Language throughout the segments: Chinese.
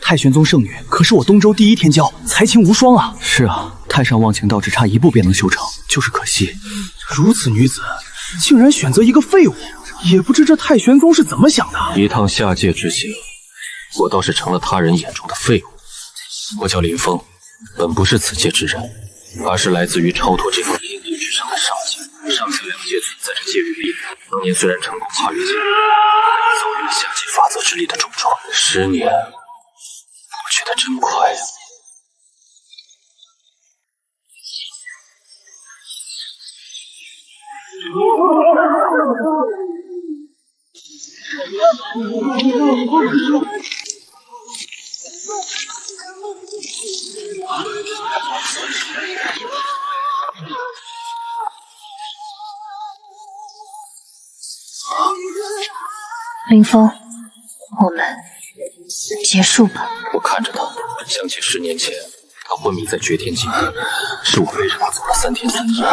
太玄宗圣女可是我东周第一天骄，才情无双啊！是啊，太上忘情道只差一步便能修成，就是可惜，如此女子竟然选择一个废物，也不知这太玄宗是怎么想的。一趟下界之行，我倒是成了他人眼中的废物。我叫林峰，本不是此界之人，而是来自于超脱这方天地之上的上界。上下两界存在着界域力量，当年虽然成功跨越界，但也遭遇了下界法则之力的重创。10年过去的真快呀！林峰，我们结束吧。我看着他，想起10年前他昏迷在绝天境，是我背着他走了3天3夜。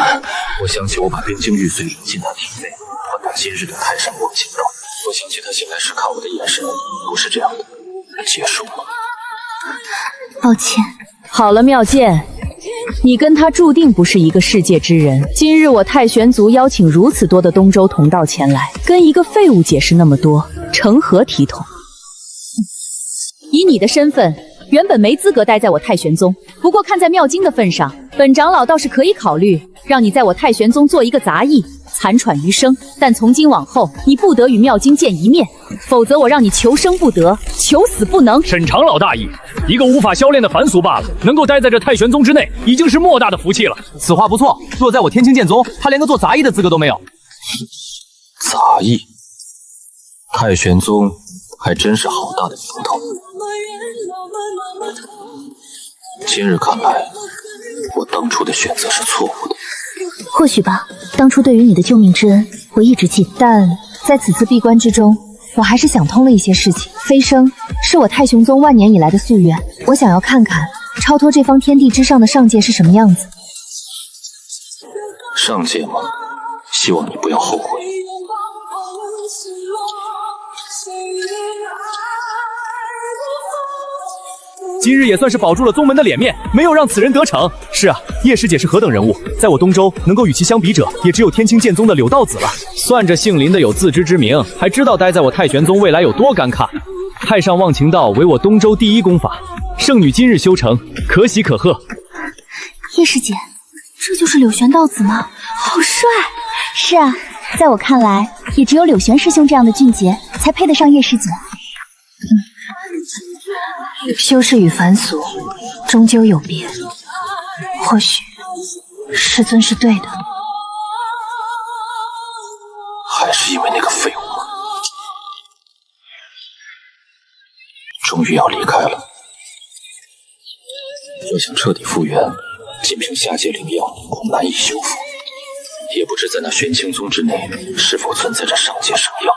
我想起我把冰晶玉髓引进他体内，换他今日的太上忘情道。我想起他醒来时看我的眼神，不是这样的。结束了。抱歉。好了，妙剑，你跟他注定不是一个世界之人。今日我太玄族邀请如此多的东周同道前来，跟一个废物解释那么多，成何体统？以你的身份，原本没资格待在我太玄宗，不过看在妙经的份上，本长老倒是可以考虑让你在我太玄宗做一个杂役，残喘余生。但从今往后，你不得与妙经见一面，否则我让你求生不得，求死不能。沈长老大意，一个无法修炼的凡俗罢了，能够待在这太玄宗之内，已经是莫大的福气了。此话不错，若在我天清剑宗，他连个做杂役的资格都没有。杂役，太玄宗还真是好大的名头。今日看来，我当初的选择是错误的。或许吧，当初对于你的救命之恩，我一直记得。但在此次闭关之中，我还是想通了一些事情。飞升是我太玄宗万年以来的夙愿，我想要看看超脱这方天地之上的上界是什么样子。上界吗？希望你不要后悔。今日也算是保住了宗门的脸面，没有让此人得逞。是啊，叶师姐是何等人物，在我东周能够与其相比者，也只有天清剑宗的柳道子了。算这姓林的有自知之明，还知道待在我太玄宗未来有多尴尬。太上忘情道为我东周第一功法，圣女今日修成，可喜可贺。叶师姐，这就是柳玄道子吗？好帅！是啊，在我看来，也只有柳玄师兄这样的俊杰，才配得上叶师姐。修士与凡俗终究有别，或许师尊是对的。还是因为那个废物吗？终于要离开了。要想彻底复原，仅凭下界灵药恐难以修复。也不知在那玄清宗之内是否存在着上界圣药。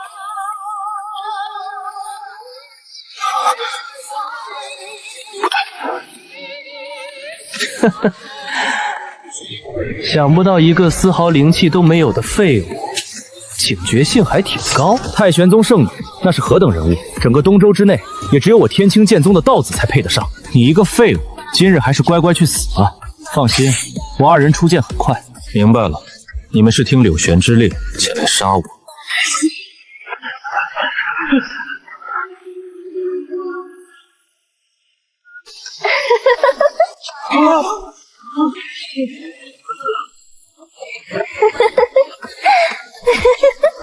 想不到一个丝毫灵气都没有的废物，警觉性还挺高。太玄宗圣女那是何等人物，整个东周之内也只有我天清剑宗的道子才配得上。你一个废物，今日还是乖乖去死吧。放心，我2人出剑很快。明白了，你们是听柳玄之令前来杀我。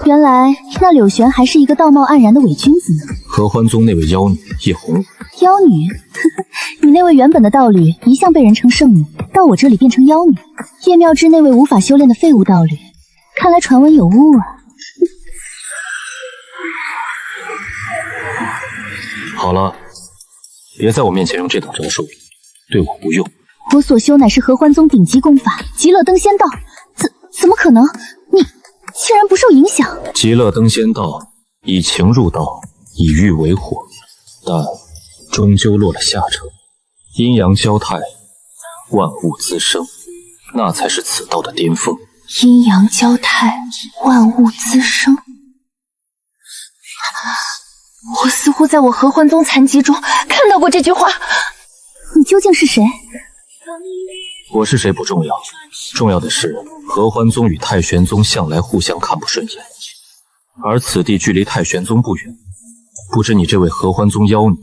原来那柳玄还是一个道貌岸然的伪君子呢。合欢宗那位妖女叶红。妖女？你那位原本的道侣一向被人称圣女，到我这里变成妖女。叶妙之那位无法修炼的废物道侣，看来传闻有误啊。好了，别在我面前用这等招数，对我不用。我所修乃是合欢宗顶级功法极乐登仙道，怎么可能？你竟然不受影响？极乐登仙道以情入道，以欲为火，但终究落了下乘。阴阳交泰，万物滋生，那才是此道的巅峰。阴阳交泰，万物滋生。我似乎在我合欢宗残疾中看到过这句话。你究竟是谁？我是谁不重要，重要的是合欢宗与太玄宗向来互相看不顺眼，而此地距离太玄宗不远，不知你这位合欢宗妖女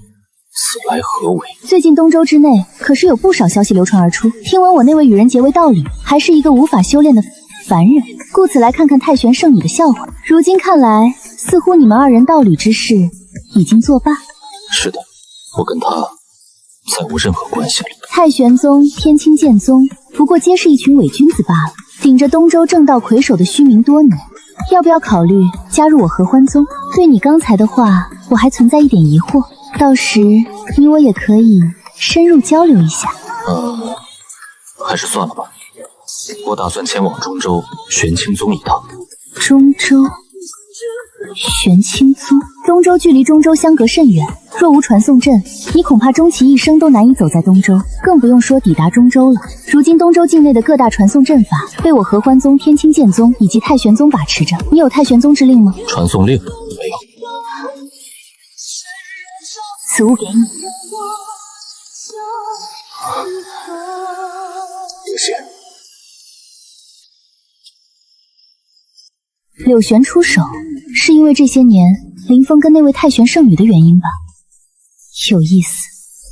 此来何为？最近东周之内可是有不少消息流传而出，听闻我那位与人结为道侣，还是一个无法修炼的凡人，故此来看看太玄圣女的笑话。如今看来，似乎你们二人道侣之事已经作罢。是的，我跟他再无任何关系了。太玄宗、天清剑宗不过皆是一群伪君子罢了，顶着东周正道魁首的虚名多年，要不要考虑加入我合欢宗？对你刚才的话，我还存在一点疑惑，到时你我也可以深入交流一下。还是算了吧。我打算前往中州玄清宗一趟。中州玄清宗，东周距离中州相隔甚远，若无传送阵，你恐怕终其一生都难以走在东州，更不用说抵达中州了。如今东州境内的各大传送阵法被我合欢宗、天清剑宗以及太玄宗把持着，你有太玄宗之令吗？传送令没有。此物给你。多谢。柳玄出手，是因为这些年林峰跟那位太玄圣女的原因吧？有意思。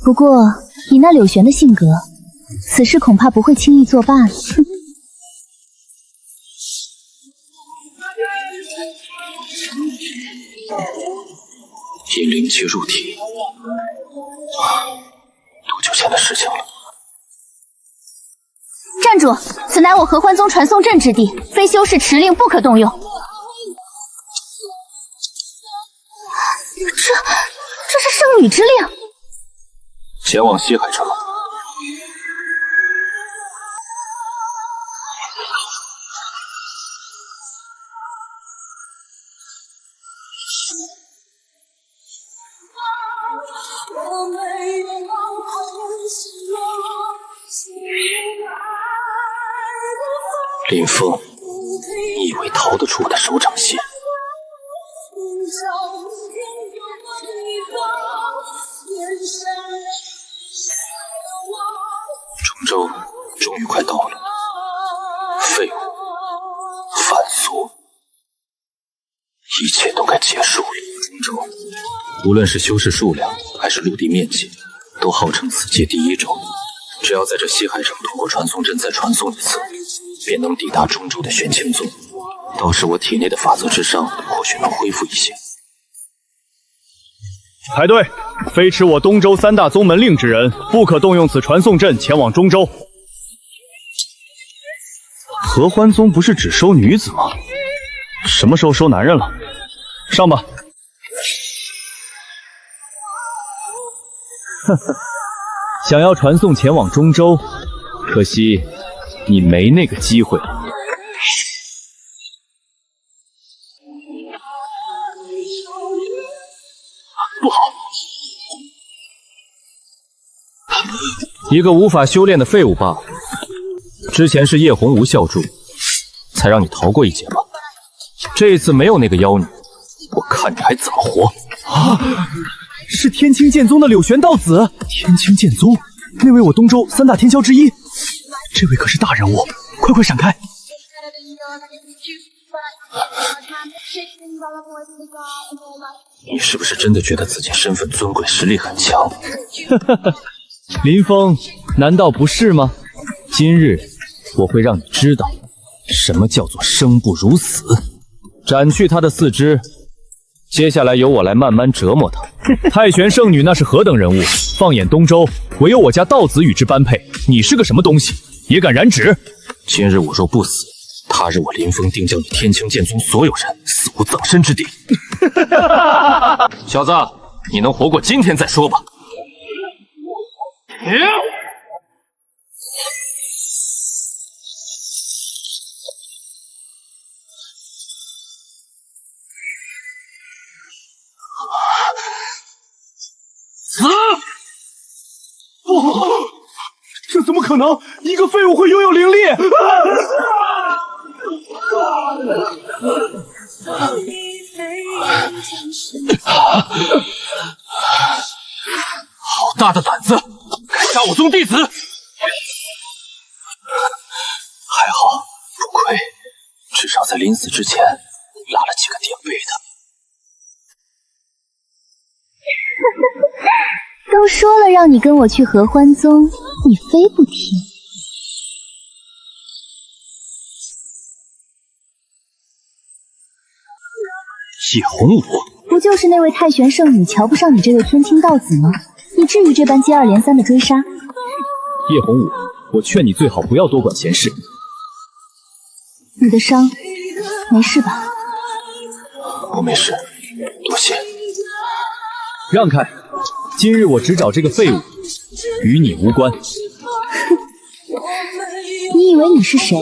不过以那柳玄的性格，此事恐怕不会轻易作罢了。哼。引灵气入体，多久前的事情了？站住！此乃我合欢宗传送阵之地，非修士持令不可动用。这是圣女之令。前往西海城。林峰，你以为逃得出我的手掌心？中州终于快到了，废物、凡俗，一切都该结束了。中州，无论是修士数量还是陆地面积，都号称此界第一州。只要在这西海城通过传送阵再传送一次，便能抵达中州的玄清宗。到时我体内的法则之伤或许能恢复一些。排队，非持我东州三大宗门令之人，不可动用此传送阵前往中州。合欢宗不是只收女子吗？什么时候收男人了？上吧。呵呵，想要传送前往中州，可惜你没那个机会了。不好！一个无法修炼的废物罢了。之前是叶红无效助，才让你逃过一劫吧。这次没有那个妖女，我看你还怎么活！啊！是天清剑宗的柳玄道子。天清剑宗，那位我东州三大天骄之一，这位可是大人物，快快闪开！你是不是真的觉得自己身份尊贵，实力很强？林峰，难道不是吗？今日我会让你知道，什么叫做生不如死。斩去他的四肢，接下来由我来慢慢折磨他。太玄圣女那是何等人物？放眼东周，唯有我家道子与之般配。你是个什么东西，也敢染指？今日我若不死，他日我林峰定将你天清剑宗所有人死无葬身之地。小子，你能活过今天再说吧。不，这怎么可能？一个废物会拥有灵力？大的胆子，敢杀我宗弟子！还好，不亏，至少在临死之前拉了几个垫背的。都说了让你跟我去合欢宗，你非不听。叶红武，不就是那位太玄圣女瞧不上你这位天清道子吗？你至于这般接二连三的追杀？叶红武，我劝你最好不要多管闲事。你的伤没事吧？我没事，多谢。让开！今日我只找这个废物，与你无关。你以为你是谁？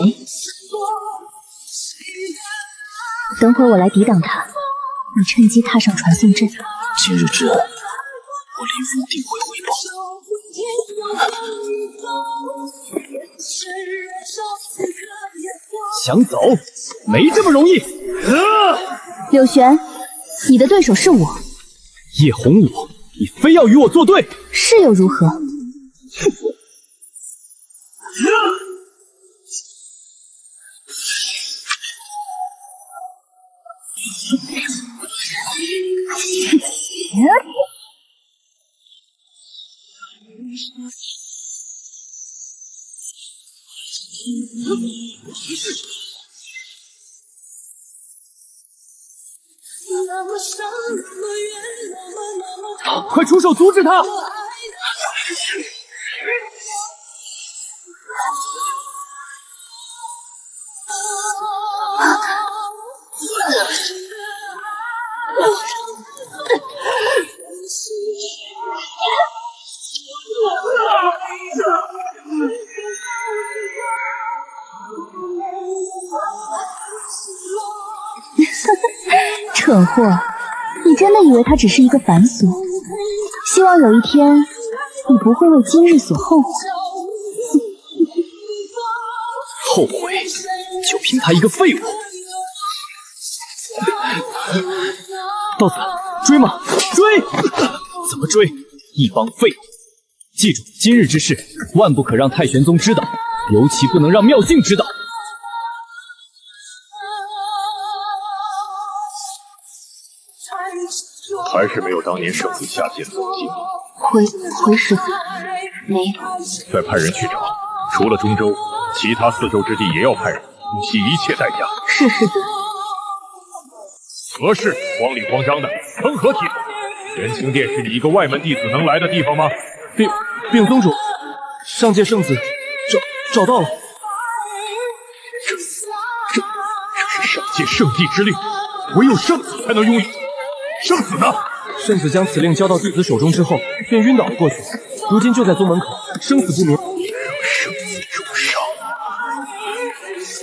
等会儿我来抵挡他，你趁机踏上传送阵。今日之恩，我林峰定会回报。想走？没这么容易！柳玄，你的对手是我。叶红武，你非要与我作对？是又如何？快出手阻止他！蠢货，你真的以为他只是一个凡俗？希望有一天你不会为今日所后悔。后悔？就凭他一个废物！道子，追吗？追！怎么追？一帮废物！记住，今日之事万不可让太玄宗知道，尤其不能让妙境知道。还是没有当年圣子下界的猛劲。回师傅，没有。再派人去找，除了中州，其他4州之地也要派人，不惜一切代价。是师傅。何事慌里慌张的，成何体统？元清殿是你一个外门弟子能来的地方吗？禀宗主，上界圣子找到了。这是上界圣地之令，唯有圣子才能拥有。圣子呢？圣子将此令交到弟子手中之后，便晕倒了过去，如今就在宗门口，生死不明。让圣子重伤，是谁？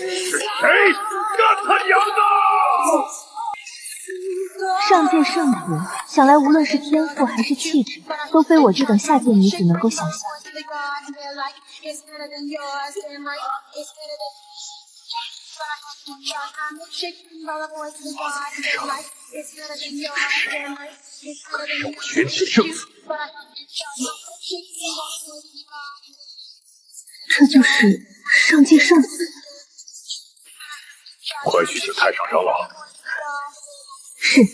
干他娘的！上界圣子，想来无论是天赋还是气质，都非我这等下界女子能够想象。让我元气圣子！这就是上界圣子。快去请太上长老。是。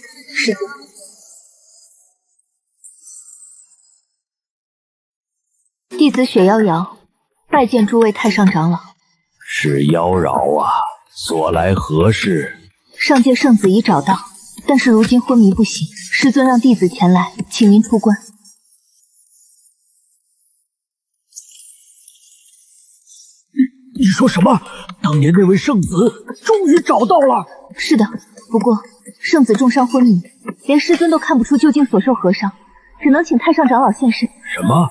弟子雪妖瑶，拜见诸位太上长老。是妖娆啊，所来何事？上界圣子已找到，但是如今昏迷不醒，师尊让弟子前来，请您出关。你说什么？当年那位圣子终于找到了？是的，不过圣子重伤昏迷，连师尊都看不出究竟所受何伤，只能请太上长老现身。什么？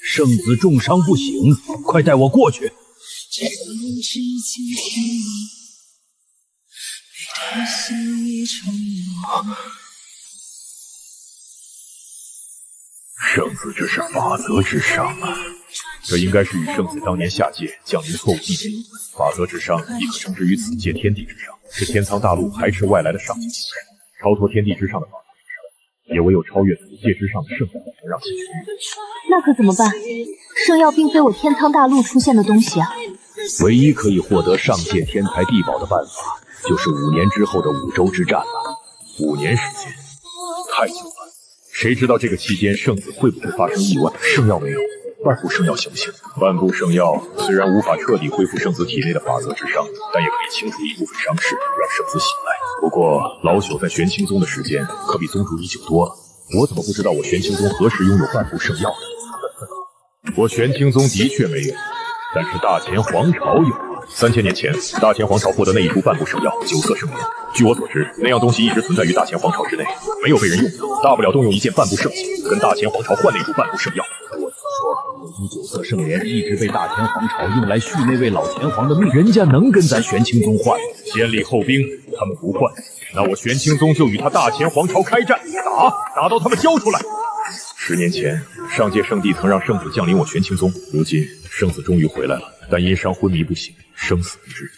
圣子重伤不醒，快带我过去。圣子这是法则之伤啊！这应该是与圣子当年下界降临错误地点有关。法则之伤亦可称之于此界天地之伤，是天苍大陆排斥外来的上界精神，超脱天地之上的法则之伤。也唯有超越此界之上的圣子，能让其痊愈。那可怎么办？圣药并非我天苍大陆出现的东西啊。唯一可以获得上界天才地宝的办法，就是5年之后的五洲之战了。5年时间，太久了。谁知道这个期间圣子会不会发生意外？圣药没有，半步圣药行不行？半步圣药虽然无法彻底恢复圣子体内的法则之伤，但也可以清除一部分伤势，让圣子醒来。不过老朽在玄清宗的时间可比宗主已久多了，我怎么不知道我玄清宗何时拥有半步圣药呢？我玄清宗的确没有，但是大前皇朝有。3000年前，大前皇朝获得那一株半步圣药九色圣莲。据我所知，那样东西一直存在于大前皇朝之内，没有被人用过。大不了动用一件半步圣器，跟大前皇朝换那株半步圣药。我听说，那株九色圣莲一直被大前皇朝用来续那位老前皇的命，人家能跟咱玄清宗换吗？先礼后兵，他们不换，那我玄清宗就与他大前皇朝开战，打到他们交出来。10年前，上界圣帝曾让圣子降临我玄清宗，如今圣子终于回来了，但因伤昏迷不醒，生死不知。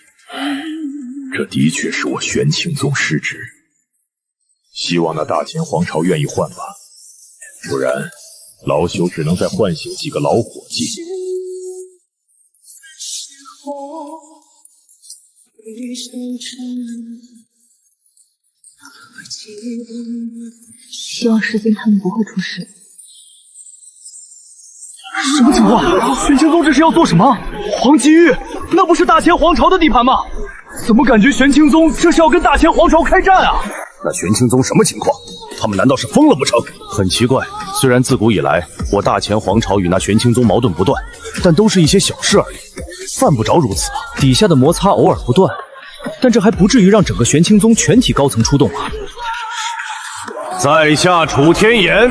这的确是我玄清宗失职，希望那大前皇朝愿意换吧，不然老朽只能再唤醒几个老伙计。希望师尊他们不会出事。什么情况？玄清宗这是要做什么？黄姬玉，那不是大前皇朝的地盘吗？怎么感觉玄清宗这是要跟大前皇朝开战啊？那玄清宗什么情况？他们难道是疯了不成？很奇怪，虽然自古以来我大前皇朝与那玄清宗矛盾不断，但都是一些小事而已，犯不着如此啊。底下的摩擦偶尔不断，但这还不至于让整个玄清宗全体高层出动啊。在下楚天言，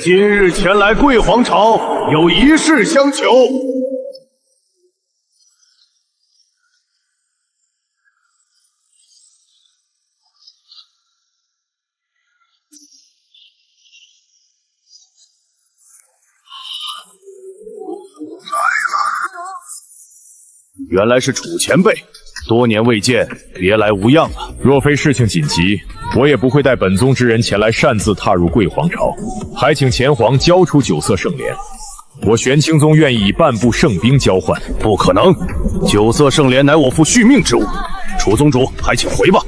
今日前来贵皇朝，有一事相求。原来是楚前辈，多年未见，别来无恙啊。若非事情紧急，我也不会带本宗之人前来擅自踏入贵皇朝，还请前皇交出九色圣莲。我玄清宗愿意以半部圣兵交换。不可能，九色圣莲乃我父续命之物，楚宗主还请回吧。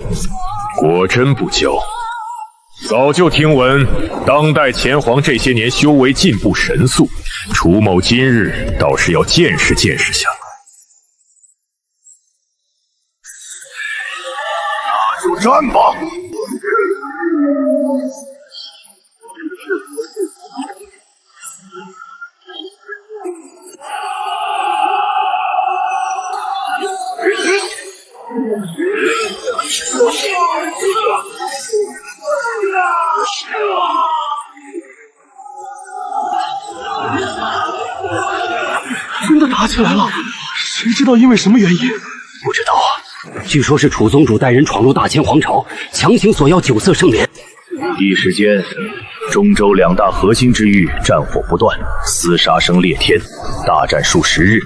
果真不交。早就听闻当代前皇这些年修为进步神速，楚某今日倒是要见识见识下。那就战吧！真的打起来了，谁知道因为什么原因？不知道啊，据说是楚宗主带人闯入大前皇朝，强行索要九色圣莲。一时间，中州2大核心之域战火不断，厮杀声裂天，大战数10日，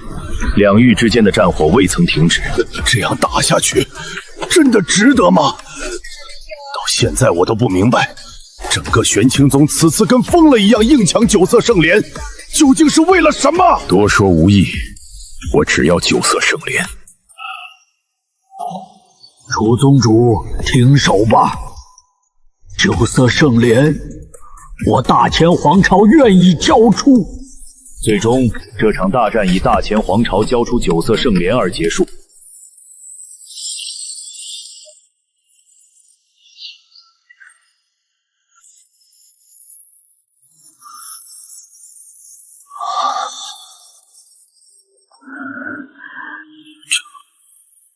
两域之间的战火未曾停止。这样打下去，真的值得吗？到现在我都不明白，整个玄清宗此次跟疯了一样硬抢九色圣莲，究竟是为了什么？多说无益，我只要九色圣莲。楚宗主，停手吧！九色圣莲，我大前皇朝愿意交出。最终，这场大战以大前皇朝交出九色圣莲而结束。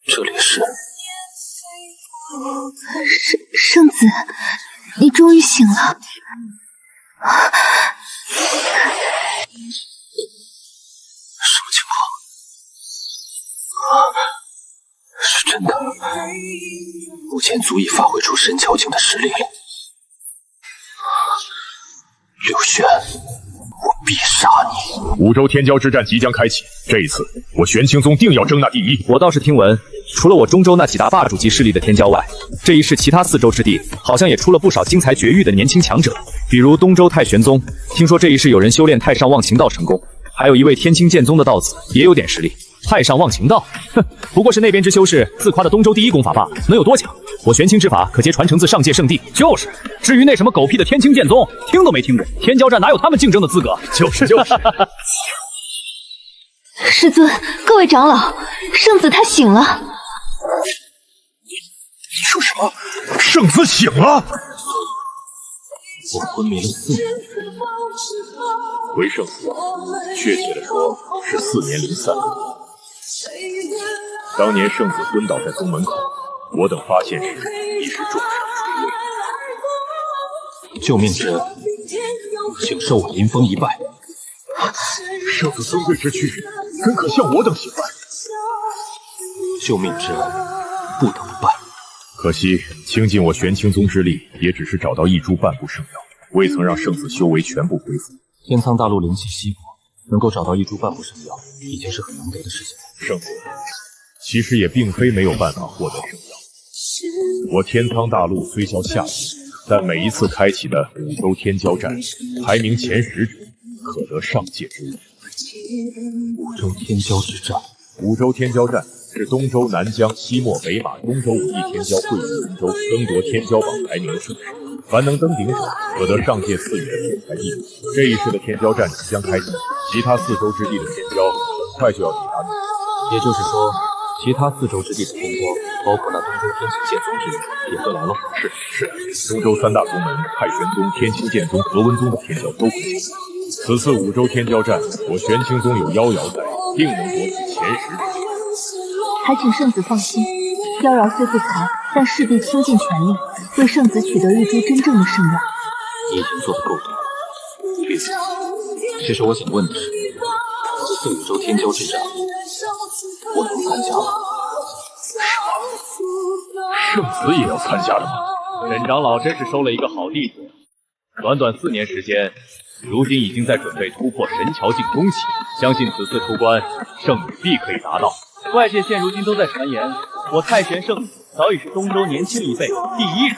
这里是圣子，你终于醒了。什么情况？是真的，目前足以发挥出神窍境的实力。刘轩，我必杀你！五州天骄之战即将开启，这一次我玄清宗定要争那第一。我倒是听闻除了我中州那几大霸主级势力的天骄外，这一世其他4州之地好像也出了不少精彩绝域的年轻强者，比如东州太玄宗，听说这一世有人修炼太上忘情道成功，还有一位天清剑宗的道子也有点实力。太上忘情道，哼，不过是那边之修士自夸的东州第一功法罢了，能有多强？我玄清之法可皆传承自上界圣地。就是，至于那什么狗屁的天清剑宗，听都没听过，天骄战哪有他们竞争的资格？就是。师尊，各位长老，圣子他醒了。你说什么？圣子醒了？我昏迷了4年，回圣子，确切的说是4年零3个月。当年圣子昏倒在宗门口，我等发现时已是重伤垂危。救命之恩，请受我林峰一拜。圣子尊贵之躯，怎可向我等行拜？救命之恩，不得不拜。可惜倾尽我玄清宗之力，也只是找到1株半部圣药，未曾让圣子修为全部恢复。天苍大陆灵气稀薄，能够找到1株半部圣药，已经是很难得的事情。圣子其实也并非没有办法获得圣药。我天苍大陆虽销下级，但每一次开启的5州天骄战，排名前10者可得上界之物。5州天骄之战，5州天骄战是东周、南疆、西漠、北马、东周5地天骄汇聚东周，争夺天骄榜排名的盛世。凡能登顶者，可得上界4元天才地位。这一世的天骄战即将开启，其他4州之地的天骄很快就要抵达你。也就是说，其他4州之地的天骄，包括那东周天清剑宗之人，也会来了。是，东周3大宗门太玄宗、天清剑宗、格温宗的天骄都会进来。此次5州天骄战，我玄清宗有妖瑶在，定能夺取前10之地。还请圣子放心，妖娆虽不才，但势必倾尽全力，为圣子取得1株真正的圣药。你已经做得够多了，别死。其实我想问的是，这次5州天骄之战，我能参加吗？圣子也要参加的吗？沈长老真是收了一个好弟子，短短4年时间，如今已经在准备突破神桥境中期，相信此次出关，圣女必可以达到。外界现如今都在传言，我太玄圣子早已是东周年轻一辈第1人。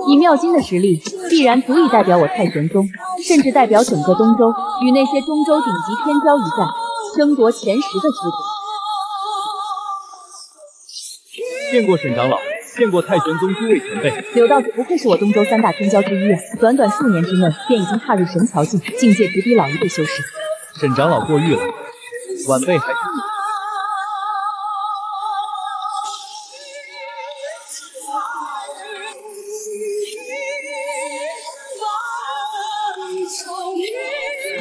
以妙金的实力，必然足以代表我太玄宗，甚至代表整个东周，与那些中州顶级天骄一战，争夺前10的资格。见过沈长老，见过太玄宗诸位前辈。柳道子不愧是我东周3大天骄之一啊！短短数年之内，便已经踏入神桥境，境界直逼老一辈修士。沈长老过誉了，晚辈还是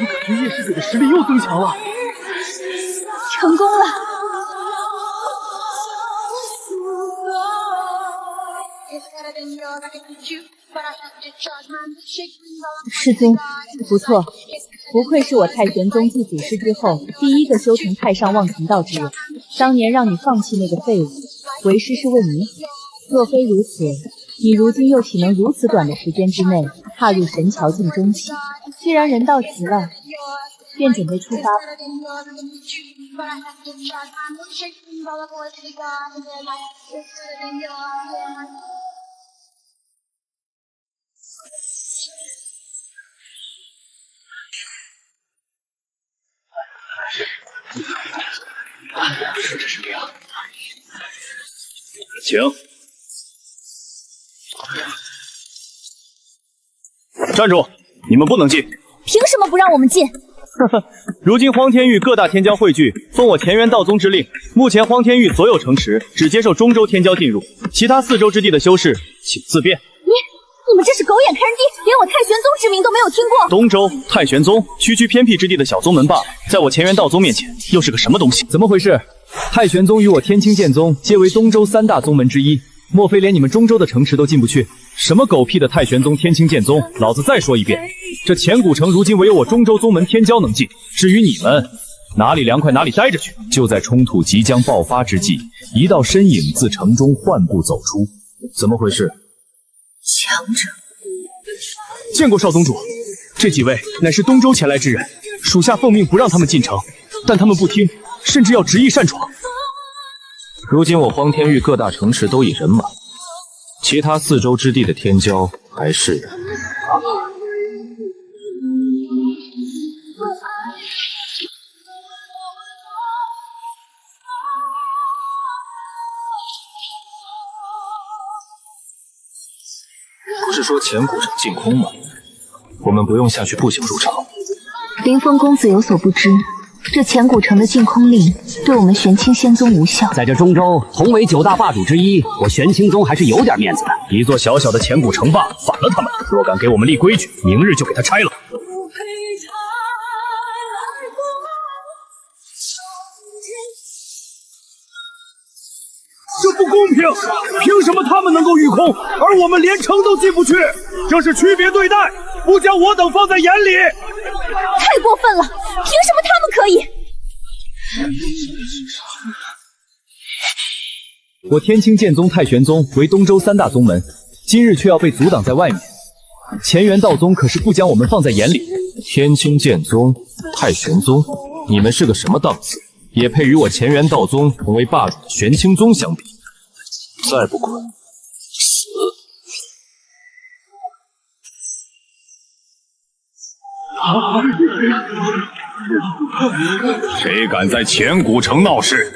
我感觉叶师姐的实力又增强了，成功了！师尊，不错，不愧是我太玄宗继祖师之后第1个修成太上忘情道之人。当年让你放弃那个废物，为师是为你好。若非如此，你如今又岂能如此短的时间之内踏入神桥境中期？既然人到齐了，便准备出发吧。是这是这样，请。站住！你们不能进。凭什么不让我们进？如今荒天域各大天骄汇聚，奉我乾元道宗之令，目前荒天域所有城池只接受中州天骄进入，其他4州之地的修士请自便。你们这是狗眼看人低，连我太玄宗之名都没有听过。东州太玄宗，区区偏僻之地的小宗门罢了，在我乾元道宗面前又是个什么东西？怎么回事？太玄宗与我天清剑宗皆为东州3大宗门之一，莫非连你们中州的城池都进不去？什么狗屁的太玄宗、天清剑宗，老子再说一遍，这钱谷城如今唯有我中州宗门天骄能进，至于你们，哪里凉快哪里待着去。就在冲突即将爆发之际，一道身影自城中缓步走出，怎么回事？强者，见过少宗主，这几位乃是东州前来之人，属下奉命不让他们进城，但他们不听，甚至要执意擅闯。如今我荒天域各大城池都已人满，其他四周之地的天骄还是……不是说前古城净空吗？我们不用下去步行入城。林峰公子有所不知，这前古城的禁空令对我们玄清仙宗无效。在这中州，同为9大霸主之一，我玄清宗还是有点面子的。一座小小的前古城罢了，反了他们！若敢给我们立规矩，明日就给他拆了。这不公平！凭什么他们能够御空，而我们连城都进不去？这是区别对待，不将我等放在眼里。太过分了！凭什么他们可以？我天清剑宗、太玄宗为东周3大宗门，今日却要被阻挡在外面。乾元道宗可是不将我们放在眼里。天清剑宗、太玄宗，你们是个什么档次？也配与我乾元道宗同为霸主的玄清宗相比？再不滚，死！谁敢在前古城闹事，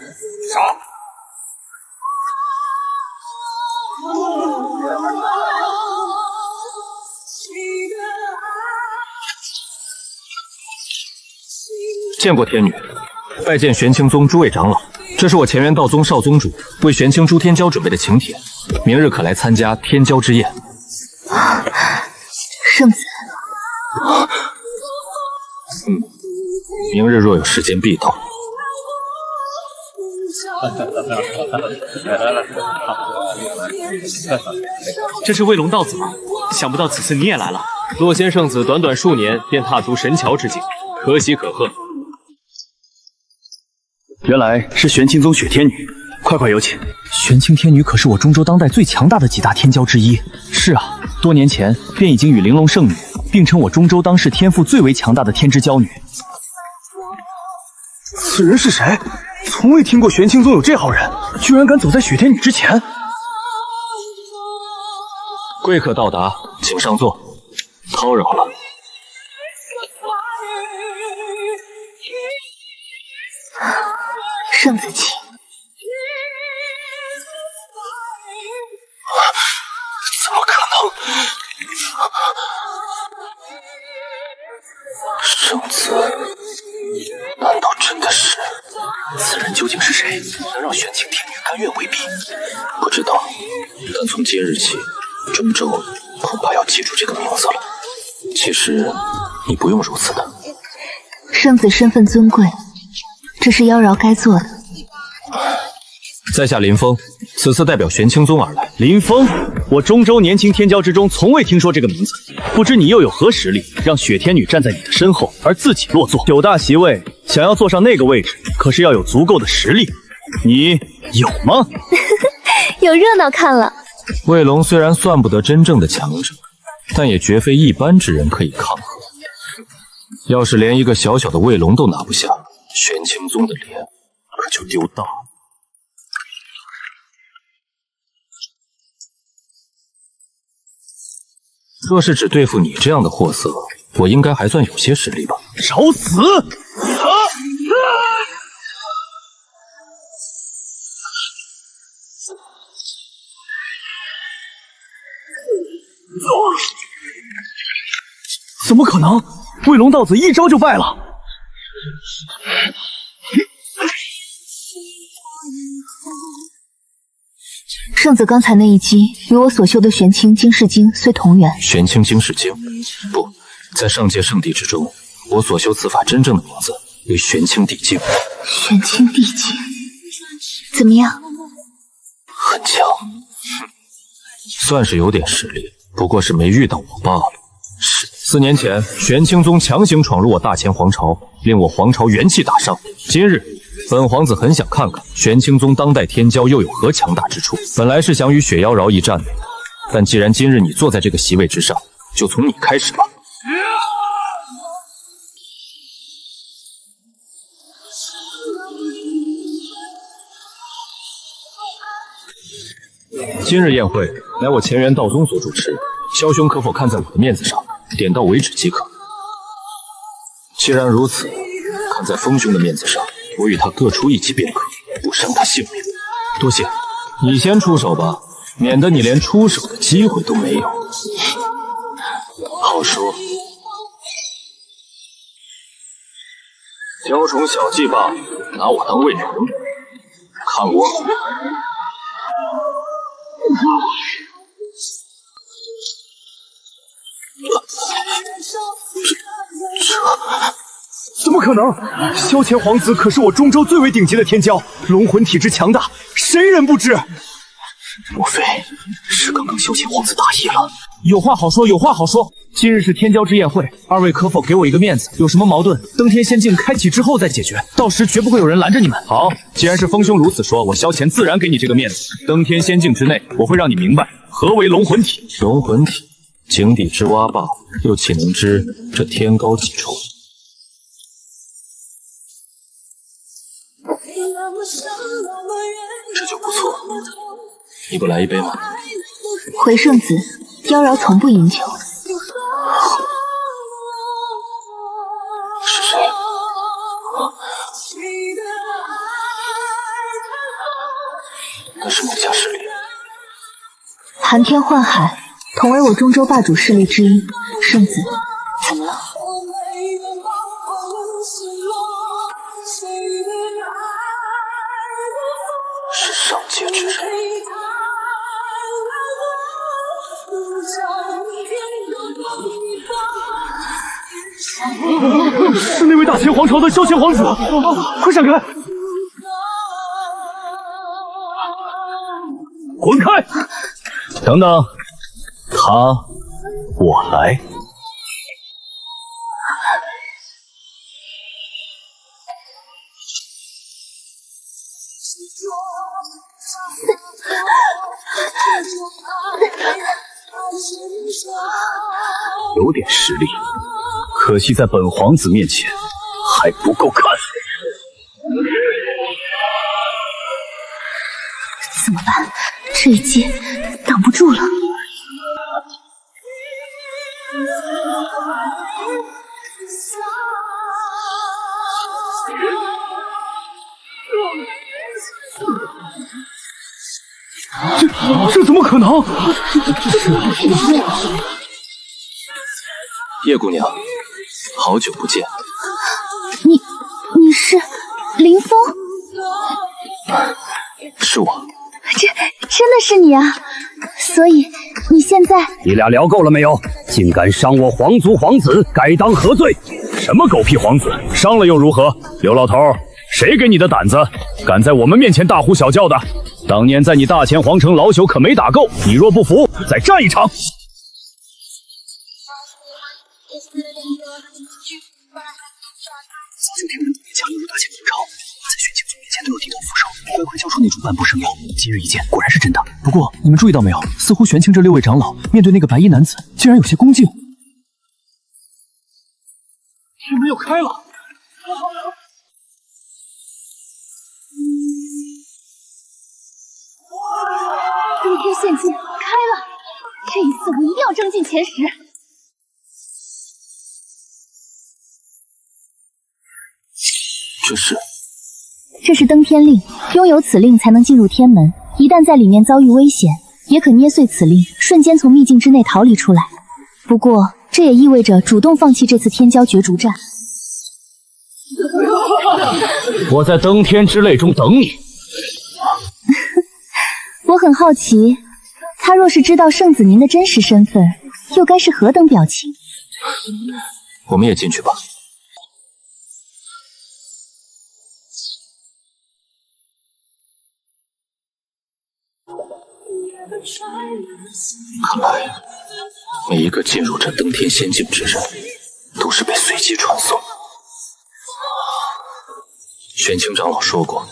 杀！见过天女，拜见玄清宗诸位长老。这是我乾元道宗少宗主为玄清诸天骄准备的请帖，明日可来参加天骄之宴。圣子，明日若有时间必到。这是卫龙道子吗？想不到此次你也来了。洛仙圣子短短数年便踏足神桥之境，可喜可贺。原来是玄清宗雪天女，快快有请。玄清天女可是我中州当代最强大的几大天骄之一。是啊，多年前便已经与玲珑圣女并称我中州当世天赋最为强大的天之骄女。此人是谁？从未听过玄清宗有这号人，居然敢走在雪天女之前。贵客到达，请上座。叨扰了。圣子请。怎么可能？圣子，难道真的是？此人究竟是谁？能让玄清天女甘愿为婢？不知道，但从今日起，中州恐怕要记住这个名字了。其实你不用如此的。圣子身份尊贵，这是妖娆该做的。在下林峰，此次代表玄清宗而来。林峰，我中州年轻天骄之中从未听说这个名字，不知你又有何实力，让雪天女站在你的身后，而自己落座？9大席位，想要坐上那个位置，可是要有足够的实力，你有吗？有热闹看了。卫龙虽然算不得真正的强者，但也绝非一般之人可以抗衡。要是连一个小小的卫龙都拿不下，玄清宗的脸可就丢大了。若是只对付你这样的货色，我应该还算有些实力吧？找死！怎么可能？卫龙道子一招就败了。圣子刚才那一击，与我所修的玄清经世经虽同源。玄清经世经？不在上界圣地之中，我所修此法真正的名字为玄清地经。玄清地经，怎么样？很强，算是有点实力，不过是没遇到我罢了。是4年前，玄清宗强行闯入我大乾皇朝，令我皇朝元气大伤。今日，本皇子很想看看玄清宗当代天骄又有何强大之处。本来是想与雪妖娆一战的，但既然今日你坐在这个席位之上，就从你开始吧。今日宴会乃我前元道宗所主持，萧兄可否看在我的面子上，点到为止即可。既然如此，看在风兄的面子上，我与他各出一击便可，不伤他性命。多谢，你先出手吧，免得你连出手的机会都没有。好说。雕虫小技罢了，拿我当喂虫，看我！怎么可能？萧乾皇子可是我中州最为顶级的天骄，龙魂体质强大，谁人不知？莫非是刚刚萧乾皇子大意了？有话好说，有话好说。今日是天骄之宴会，二位可否给我一个面子？有什么矛盾，登天仙境开启之后再解决，到时绝不会有人拦着你们。好，既然是风兄如此说，我萧乾自然给你这个面子。登天仙境之内，我会让你明白何为龙魂体。龙魂体，井底之蛙罢了，又岂能知这天高几重？这酒不错，你不来一杯吗？回圣子，妖娆从不饮酒。是谁？那是某家势力。寒天幻海，同为我中州霸主势力之一。圣子，怎么了？是上界之人。是那位大秦皇朝的萧乾皇子，快闪开！滚开！等等，他，我来。有点实力，可惜在本皇子面前还不够看。怎么办？这一击挡不住了。这怎么可能？叶姑娘，好久不见。你是林峰？是我。真的是你啊！所以你现在……你俩聊够了没有？竟敢伤我皇族皇子，该当何罪？什么狗屁皇子，伤了又如何？刘老头，谁给你的胆子，敢在我们面前大呼小叫的？当年在你大前皇城老朽可没打够，你若不服，再战一场。早就听闻你强硬如大秦皇朝，在玄清宗面前都要低头俯首，乖乖交出那株半步圣药。今日一见，果然是真的。不过你们注意到没有，似乎玄清这6位长老面对那个白衣男子，竟然有些恭敬。师门又开了。登天陷阱开了，这一次我一定要争进前10。这是登天令，拥有此令才能进入天门。一旦在里面遭遇危险，也可捏碎此令，瞬间从秘境之内逃离出来。不过，这也意味着主动放弃这次天骄角逐战。我在登天之泪中等你。我很好奇，他若是知道圣子您的真实身份，又该是何等表情？我们也进去吧。看来，每一个进入这登天仙境之人，都是被随机传送。玄清长老说过，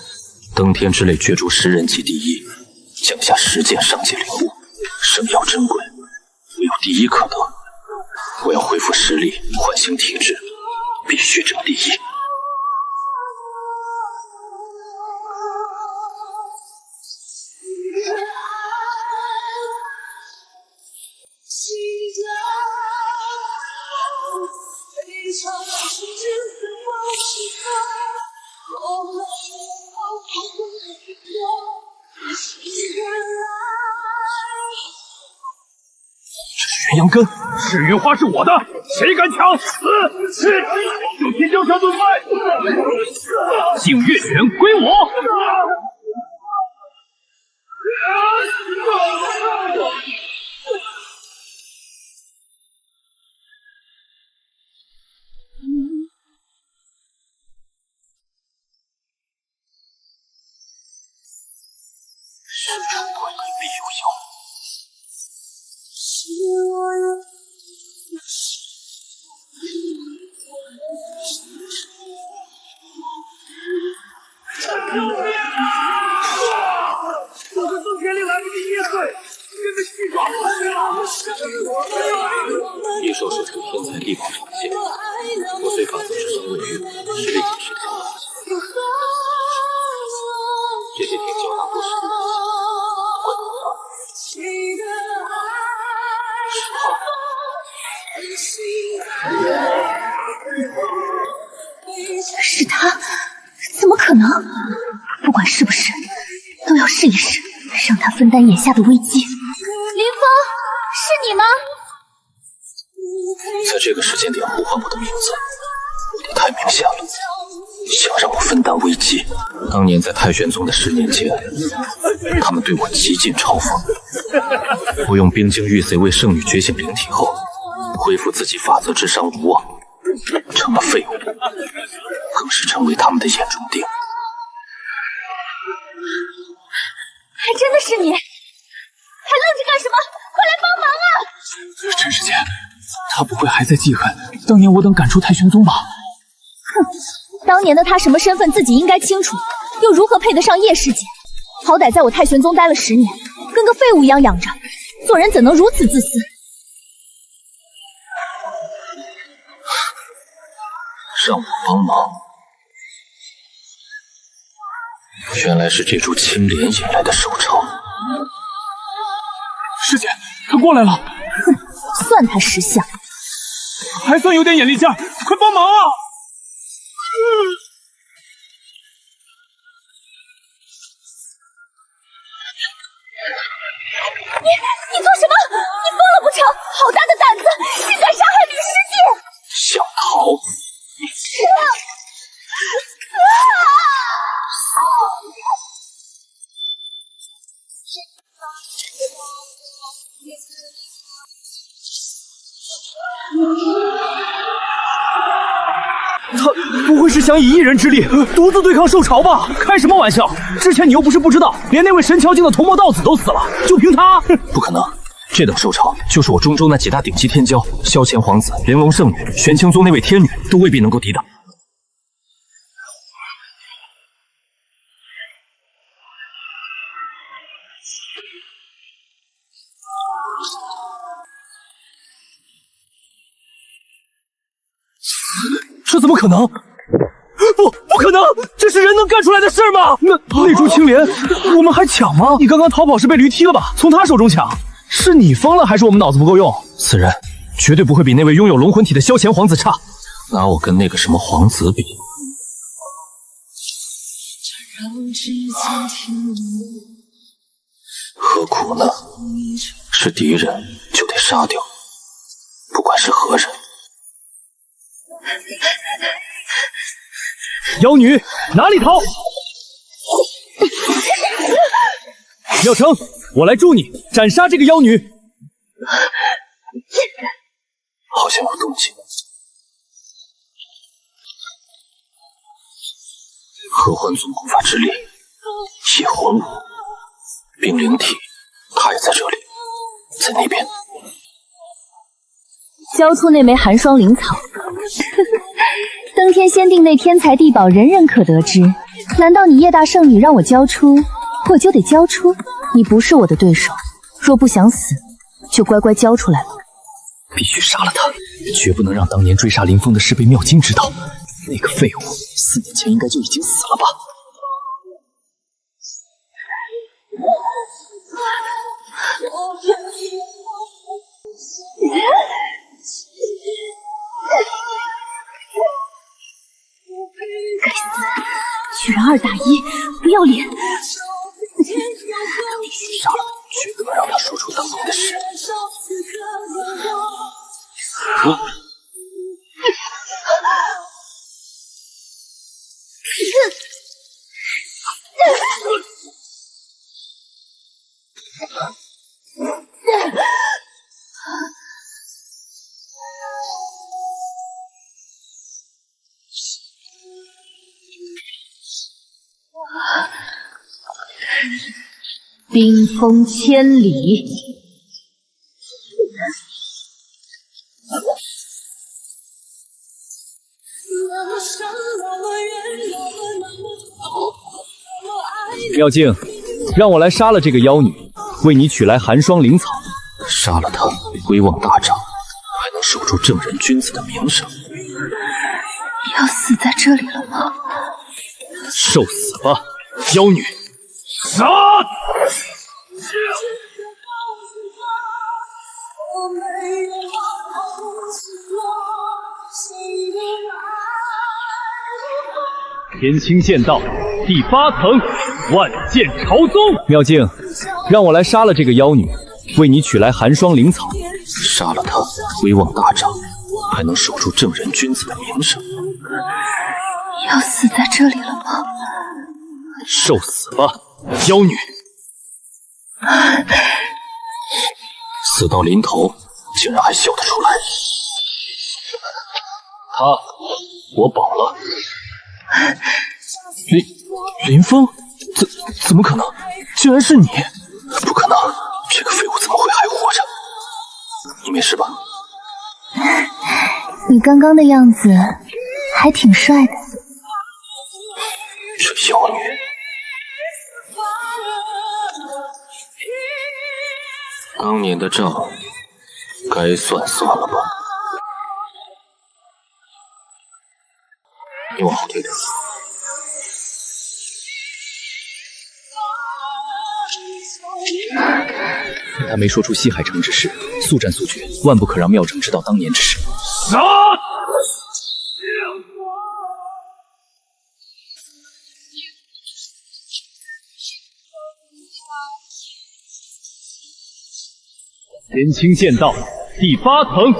登天之泪角逐10人即第一，降下10件上界灵物，圣药珍贵，唯有第一可得。我要恢复实力，唤醒体质，必须争第一。鸳鸯根，赤云花是我的，谁敢抢？死！有天骄小盾牌，净月拳归我。是众多隐蔽有妖。我的封天令来不及捏碎，这个虚爪异兽是从天才地宝呈现，我虽法则之上未遇，实力仅是天王。这些天骄大多是怪不得他。是他？怎么可能？不管是不是，都要试一试，让他分担眼下的危机。林峰，是你吗？在这个时间点呼唤我的名字，有点太明显了。想让我分担危机？当年在太玄宗的10年前，他们对我极尽嘲讽。我用冰晶玉髓为圣女觉醒灵体后，恢复自己法则之上无望，成了废物，更是成为他们的眼中钉。还真的是你！还愣着干什么？快来帮忙啊！陈世杰，他不会还在记恨当年我等赶出太玄宗吧？哼，当年的他什么身份自己应该清楚，又如何配得上叶师姐？好歹在我太玄宗待了10年，跟个废物一样养着，做人怎能如此自私？让我帮忙，原来是这株青莲引来的手抄。师姐，他过来了。哼，算他识相，还算有点眼力劲儿，快帮忙啊！你做什么？你疯了不成？好大的胆子，竟敢杀害吕师姐！想逃？他不会是想以一人之力独自对抗兽潮吧？开什么玩笑！之前你又不是不知道，连那位神桥境的同谋道子都死了，就凭他？不可能！这等兽潮，就是我中州那几大顶级天骄，萧乾皇子、玲珑圣女、玄清宗那位天女，都未必能够抵挡。这怎么可能？不可能！这是人能干出来的事吗？那株青莲，我们还抢吗？你刚刚逃跑是被驴踢了吧？从他手中抢，是你疯了还是我们脑子不够用？此人绝对不会比那位拥有龙魂体的萧乾皇子差。拿我跟那个什么皇子比，何苦呢？是敌人就得杀掉，不管是何人。妖女哪里逃？妙成，我来助你斩杀这个妖女。好像有动静。合欢宗功法之力，野魂舞，冰灵体，他也在这里，在那边。交出那枚寒霜灵草。登天仙定内天才地宝，人人可得之。难道你叶大圣女让我交出，我就得交出？你不是我的对手，若不想死，就乖乖交出来吧。必须杀了他，绝不能让当年追杀林峰的师辈妙金知道。那个废物4年前应该就已经死了吧？二打一，不要脸！杀了，绝不能让他说出当年的事。冰封千里。妙静，让我来杀了这个妖女，为你取来寒霜灵草。杀了她，威望大涨，还能守住正人君子的名声。要死在这里了吗？受死吧，妖女！杀！天青剑道第8层，万剑朝宗。妙静，让我来杀了这个妖女，为你取来寒霜灵草。杀了她，威望大涨，还能守住正人君子的名声。要死在这里了吗？受死吧，妖女！死到临头，竟然还笑得出来。他，我保了。林峰，怎么可能？竟然是你！不可能，这个废物怎么会还活着？你没事吧？你刚刚的样子还挺帅的。这妖女，当年的账该算算了吧。你往后退点。趁他没说出西海城之事，速战速决，万不可让妙正知道当年之事。杀！天青剑道第8层，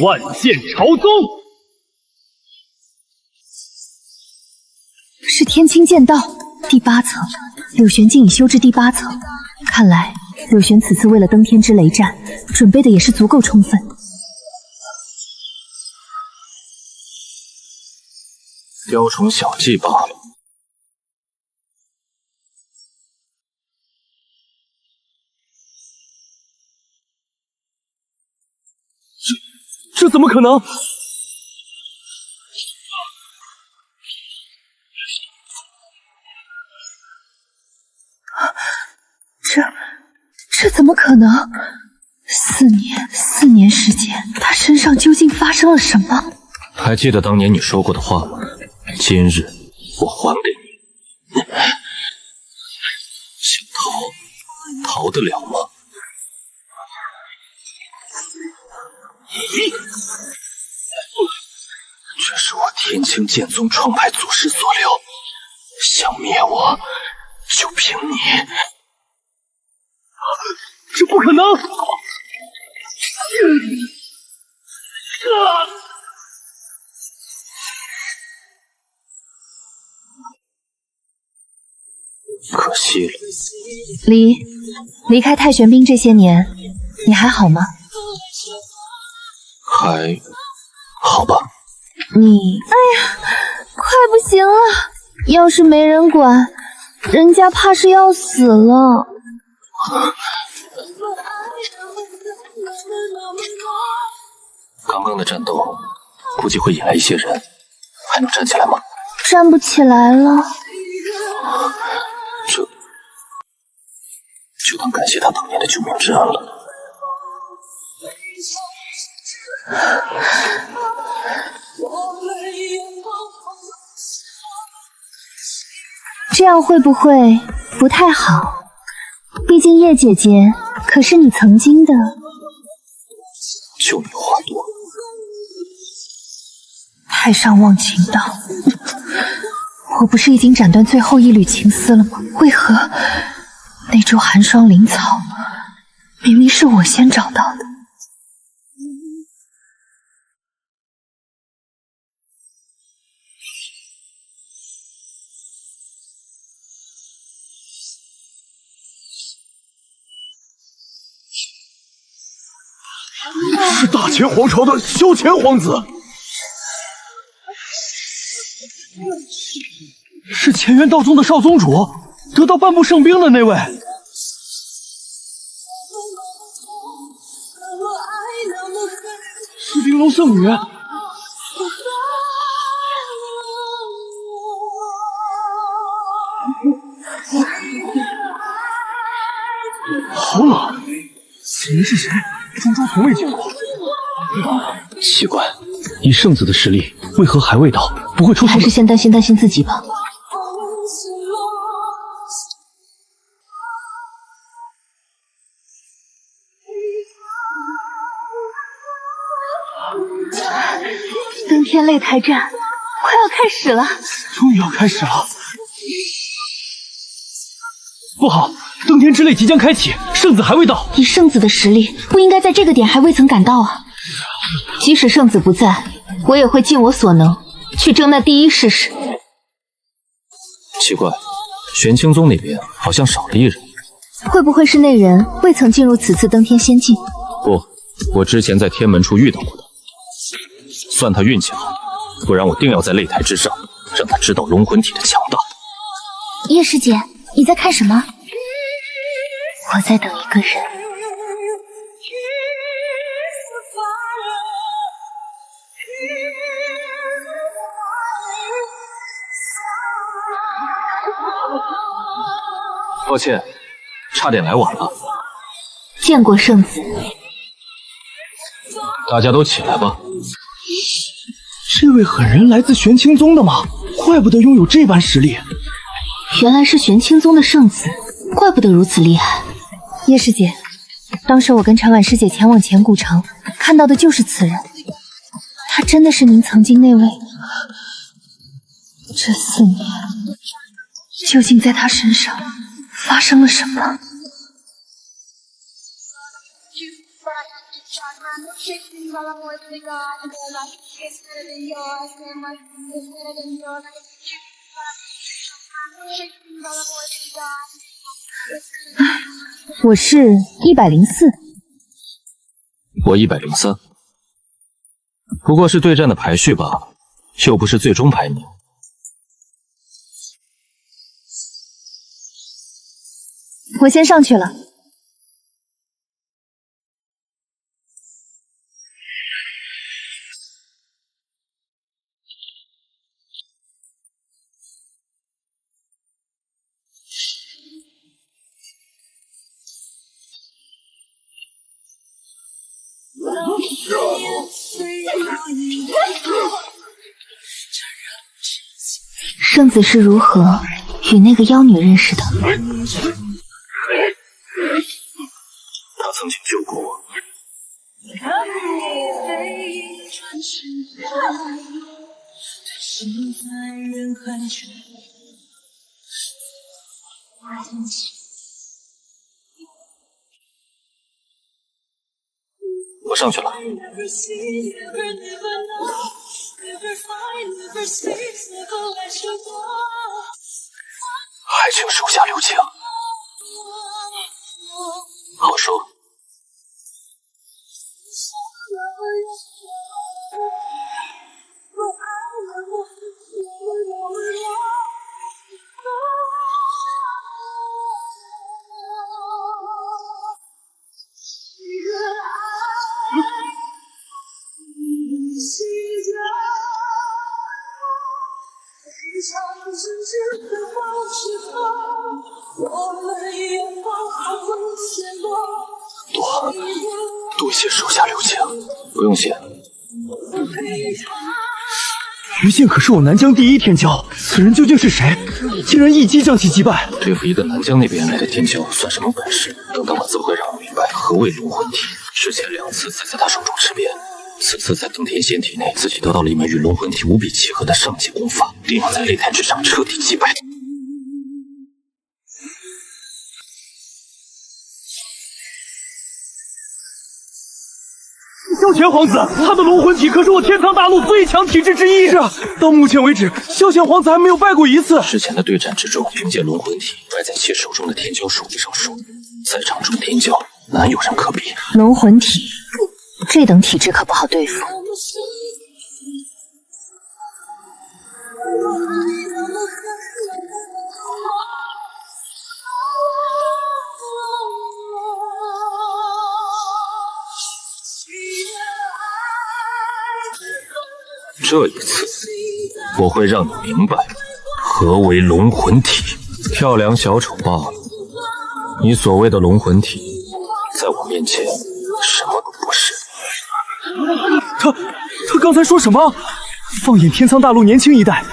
万剑朝宗。是天青剑道第8层，柳玄竟已修至第8层，看来柳玄此次为了登天之雷战，准备的也是足够充分。雕虫小技罢了。这怎么可能？这怎么可能？4年时间，他身上究竟发生了什么？还记得当年你说过的话吗？今日我还给你。想逃得了吗？这是我天青剑宗创派祖师所留，想灭我就凭你。这不可能！可惜了。离开太玄冰这些年，你还好吗？还好吧。你，哎呀，快不行了！要是没人管，人家怕是要死了。刚刚的战斗估计会引来一些人，还能站起来吗？站不起来了。这就当感谢他当年的救命之恩了。这样会不会不太好？毕竟叶姐姐可是你曾经的。就你话多。太上忘情道，我不是已经斩断最后一缕情丝了吗？为何那株寒霜灵草明明是我先找到的？是大前皇朝的萧乾皇子，是乾元道宗的少宗主，得到半部圣兵的那位。是玲珑圣女。好冷，此人是谁？中州从未见过。奇怪，以圣子的实力，为何还未到？不会出什么？还是先担心自己吧。登天擂台战快要开始了，终于要开始了。不好，登天之擂即将开启，圣子还未到。以圣子的实力，不应该在这个点还未曾赶到啊！即使圣子不在，我也会尽我所能去争那第一试试。奇怪，玄清宗那边好像少了一人，会不会是那人未曾进入此次登天仙境？不，我之前在天门处遇到过他，算他运气好，不然我定要在擂台之上让他知道龙魂体的强大。叶师姐，你在看什么？我在等一个人。抱歉，差点来晚了。见过圣子。大家都起来吧。这位狠人来自玄清宗的吗？怪不得拥有这般实力。原来是玄清宗的圣子，怪不得如此厉害。叶师姐，当时我跟陈婉师姐前往前古城，看到的就是此人。他真的是您曾经那位？这4年，究竟在他身上发生了什么？我是104，我103，不过是对战的排序罢了，又不是最终排名。我先上去了。圣子是如何与那个妖女认识的？他曾经救过我。我上去了。还请手下留情。好说。多谢手下留情。不用谢。于剑可是我南疆第一天骄，此人究竟是谁？竟然一击将其击败！对付一个南疆那边来的天骄算什么本事？等他们自会让我明白何谓龙魂体。之前2次才在他手中吃瘪，此次在登天仙体内，自己得到了一门与龙魂体无比契合的上界功法，定要在擂台之上彻底击败。萧乾皇子，他的龙魂体可是我天苍大陆最强体质之一。是啊，到目前为止，萧乾皇子还没有败过一次。之前的对战之中，凭借龙魂体败在妾手中的天骄手臂上输，在场中天骄难有人可比。龙魂体，这等体质可不好对付。这一次，我会让你明白何为龙魂体。跳梁小丑罢了，你所谓的龙魂体，在我面前什么都不是。他刚才说什么？放眼天苍大陆年轻一代，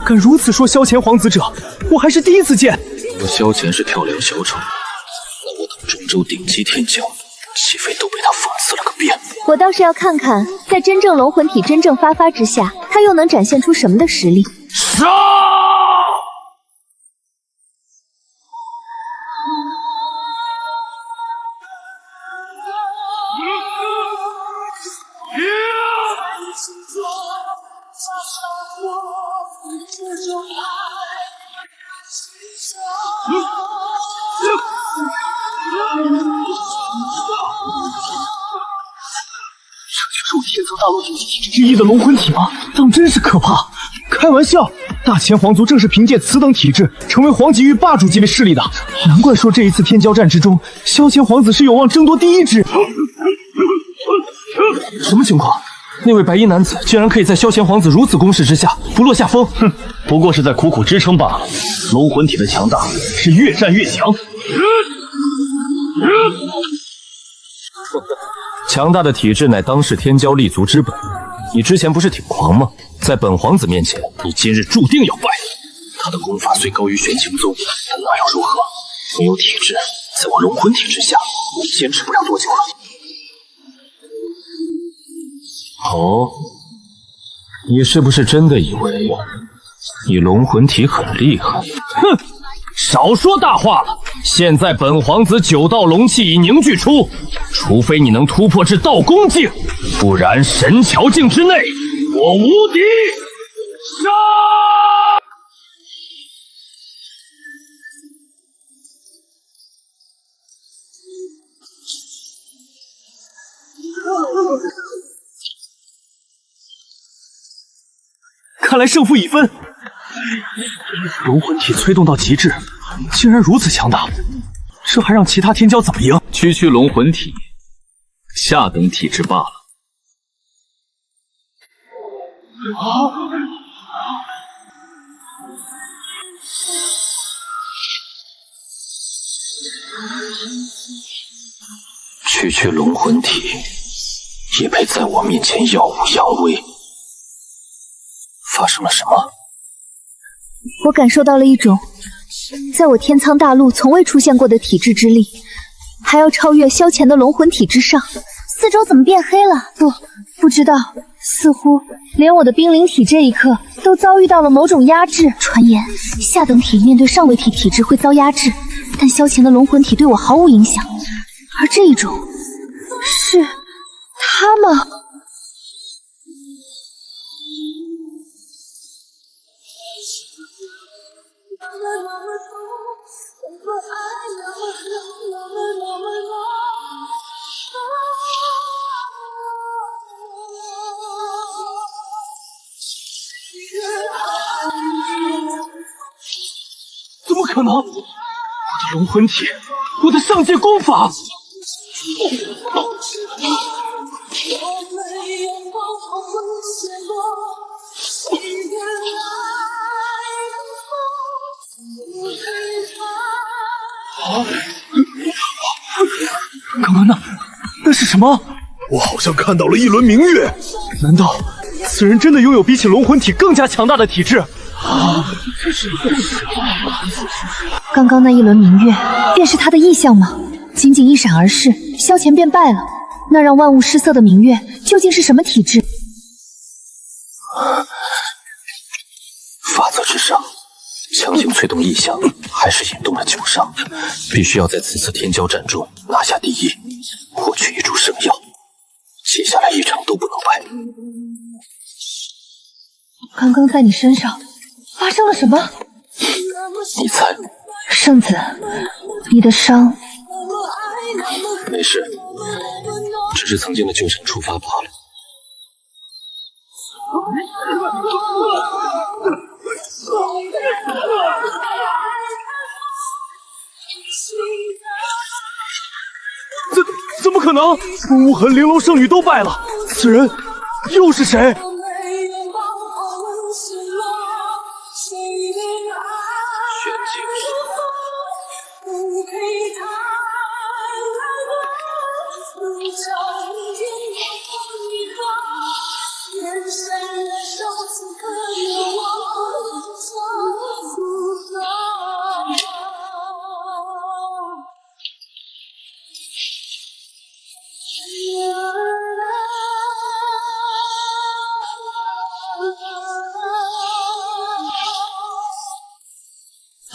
敢如此说萧乾皇子者，我还是第一次见。若萧乾是跳梁小丑，那我等中州顶级天骄，岂非都被他讽刺了个遍？我倒是要看看，在真正龙魂体真正发之下，他又能展现出什么的实力。杀！天苍大陆顶级体质之一的龙魂体吗？当真是可怕！开玩笑，大千皇族正是凭借此等体质成为黄极域霸主级别势力的，难怪说这一次天骄战之中，萧乾皇子是有望争夺第一之。什么情况？那位白衣男子竟然可以在萧乾皇子如此攻势之下不落下风？哼，不过是在苦苦支撑罢了。龙魂体的强大是越战越强。强大的体质乃当世天骄立足之本。你之前不是挺狂吗？在本皇子面前，你今日注定要败。他的功法虽高于玄清宗，但那又如何？没有体质，在我龙魂体之下，你坚持不了多久了。哦，你是不是真的以为你龙魂体很厉害？哼！少说大话了！现在本皇子9道龙气已凝聚出，除非你能突破至道宫境，不然神桥境之内，我无敌！杀！看来胜负已分。龙魂体催动到极致，竟然如此强大，这还让其他天骄怎么赢？区区龙魂体，下等体质罢了。区区龙魂体，也配在我面前耀武扬威？发生了什么？我感受到了一种在我天苍大陆从未出现过的体质之力，还要超越萧乾的龙魂体之上。四周怎么变黑了？不知道，似乎连我的冰灵体这一刻都遭遇到了某种压制。传言下等体面对上位体体质会遭压制，但萧乾的龙魂体对我毫无影响。而这一种是他吗？怎么可能？我的龙魂体，我的上界功法！刚刚那是什么？我好像看到了一轮明月。难道此人真的拥有比起龙魂体更加强大的体质？刚刚那一轮明月，便是他的意象吗？仅仅一闪而逝，萧乾便败了。那让万物失色的明月，究竟是什么体质？法则之上，强行催动异象，还是引动了旧伤，必须要在此次天骄战中拿下第一，获取一株圣药，接下来一场都不能败。刚刚在你身上发生了什么？你猜？圣子，你的伤……没事，只是曾经的旧伤触发罢了。怎么可能？风无痕、玲珑圣女都败了，此人又是谁？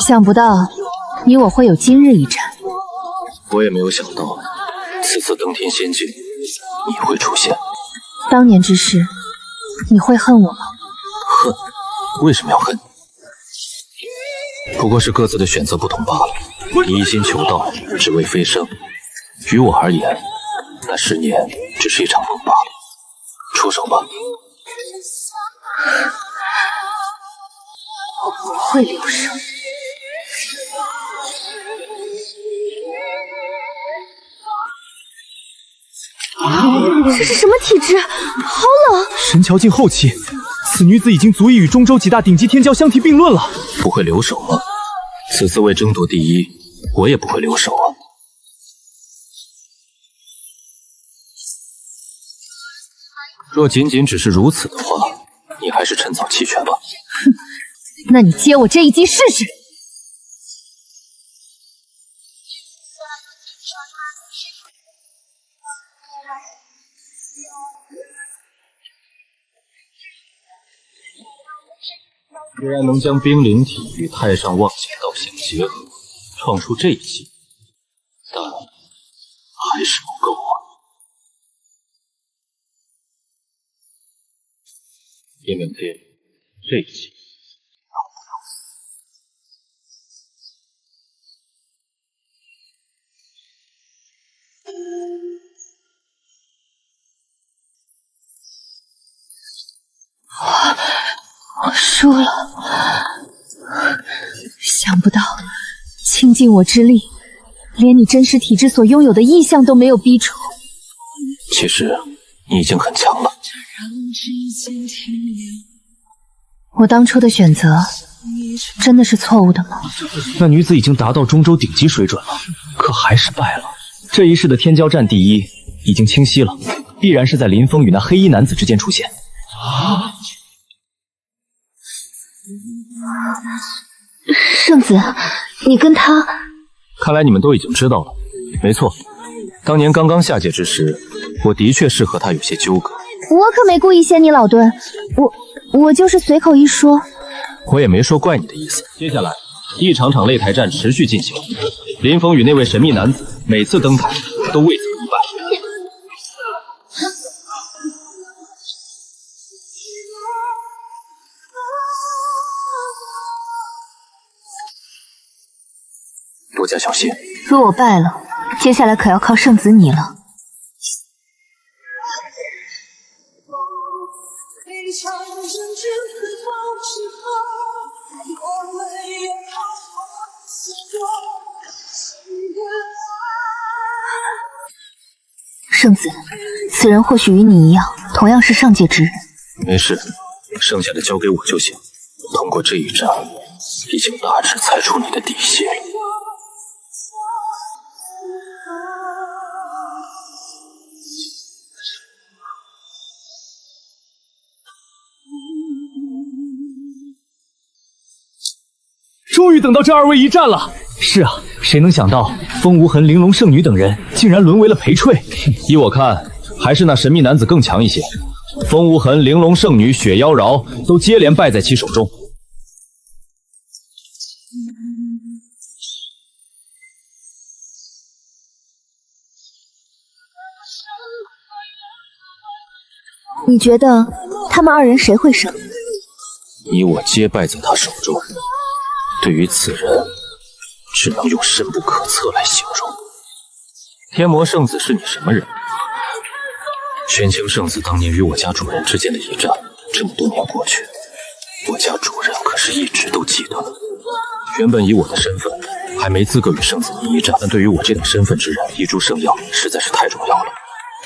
想不到你我会有今日一战。我也没有想到，此次登天仙境你会出现。当年之事，你会恨我吗？恨？为什么要恨？不过是各自的选择不同罢了。你一心求道，只为飞升，于我而言，那10年只是一场梦罢了。出手吧。我不会留手。这是什么体质？好冷！神桥境后期，此女子已经足以与中州几大顶级天骄相提并论了。不会留手吗？此次为争夺第一，我也不会留手啊。若仅仅只是如此的话，你还是趁早弃权吧。哼，那你接我这一击试试。虽然能将冰灵体与太上忘情道相结合，创出这一击，但还是不够啊。叶明天，这一击我输了，想不到倾尽我之力，连你真实体质所拥有的异象都没有逼出。其实你已经很强了。我当初的选择真的是错误的吗？那女子已经达到中州顶级水准了，可还是败了。这一世的天骄战第一已经清晰了，必然是在林峰与那黑衣男子之间出现。啊！圣子，你跟他……看来你们都已经知道了。没错，当年刚刚下界之时，我的确是和他有些纠葛。我可没故意掀你老墩，我就是随口一说。我也没说怪你的意思。接下来，一场场擂台战持续进行。林峰与那位神秘男子每次登台都未曾一败。多加小心。若我败了，接下来可要靠圣子你了。圣子，此人或许与你一样，同样是上界之人。没事，剩下的交给我就行。通过这一战，已经大致猜出你的底细了。终于等到这2位一战了。是啊，谁能想到风无痕、玲珑圣女等人竟然沦为了陪衬。依我看，还是那神秘男子更强一些？风无痕、玲珑圣女、雪妖娆都接连败在其手中。你觉得他们二人谁会胜？以我皆败在他手中，对于此人，只能用深不可测来形容。天魔圣子是你什么人？玄清圣子当年与我家主人之间的一战，这么多年过去，我家主人可是一直都记得。原本以我的身份，还没资格与圣子一战，但对于我这等身份之人，一株圣药实在是太重要了。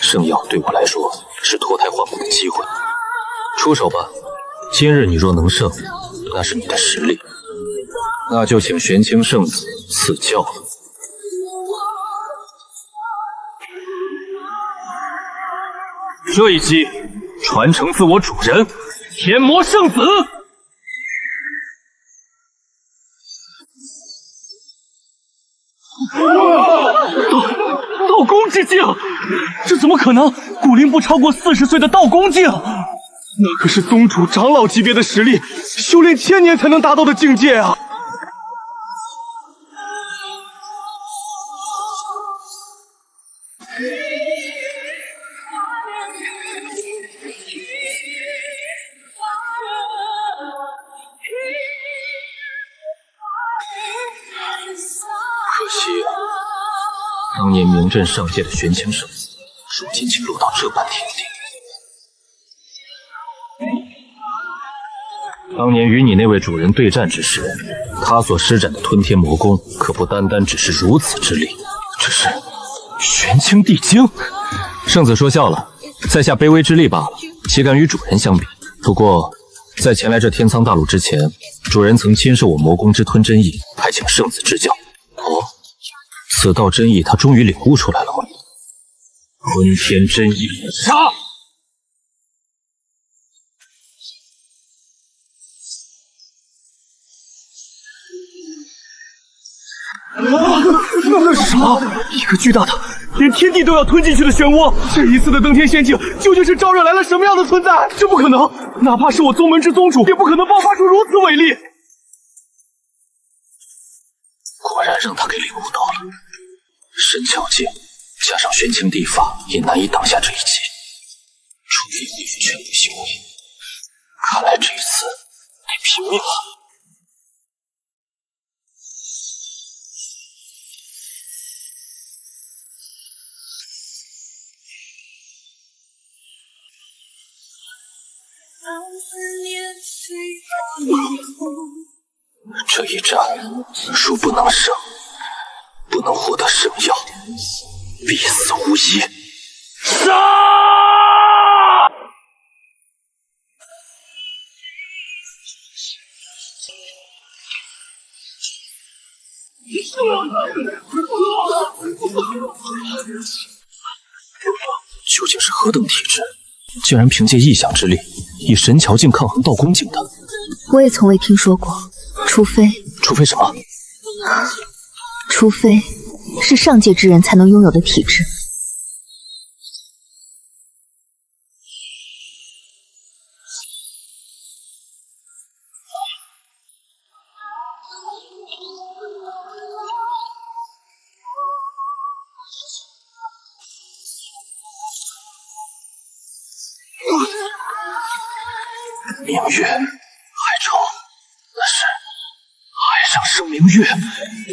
圣药对我来说是脱胎换骨的机会。出手吧，今日你若能胜，那是你的实力，那就请玄清圣子赐教了。这一击传承自我主人天魔圣子。道宫之境，这怎么可能？古灵不超过40岁的道宫境，那可是宗主长老级别的实力，修炼1000年才能达到的境界啊！可惜啊，当年名震上界的玄清圣子，如今竟落到这般田地。当年与你那位主人对战之时，他所施展的吞天魔功，可不单单只是如此之力，这是玄清地经。圣子说笑了，在下卑微之力罢了，岂敢与主人相比？不过，在前来这天苍大陆之前，主人曾亲授我魔宫之吞真意，还请圣子指教。哦，此道真意他终于领悟出来了吗？吞天真意，杀！那是什么？一个巨大的，连天地都要吞进去的漩涡。这一次的登天仙境，究竟是招惹来了什么样的存在？这不可能，哪怕是我宗门之宗主，也不可能爆发出如此伟力。果然让他给领悟到了，神巧境加上玄清地法，也难以挡下这一击。除非恢复全部修为，看来这一次得拼命了。这一战如不能胜，不能获得圣药，必死无疑。杀！究竟是何等体质，竟然凭借异象之力，以神桥境抗衡道宫境的？我也从未听说过，除非什么？除非是上界之人才能拥有的体质。明月，海潮，那是海上生明月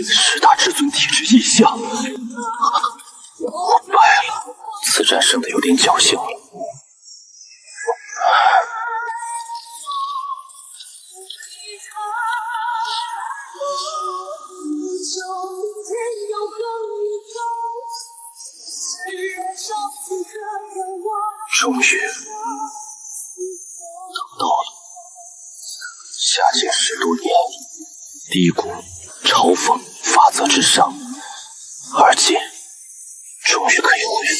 ，10大至尊体质异象。我败了，此战胜得有点侥幸了。终于等到了，下界10多年，低谷、嘲讽、法则之上，而今终于可以恢复。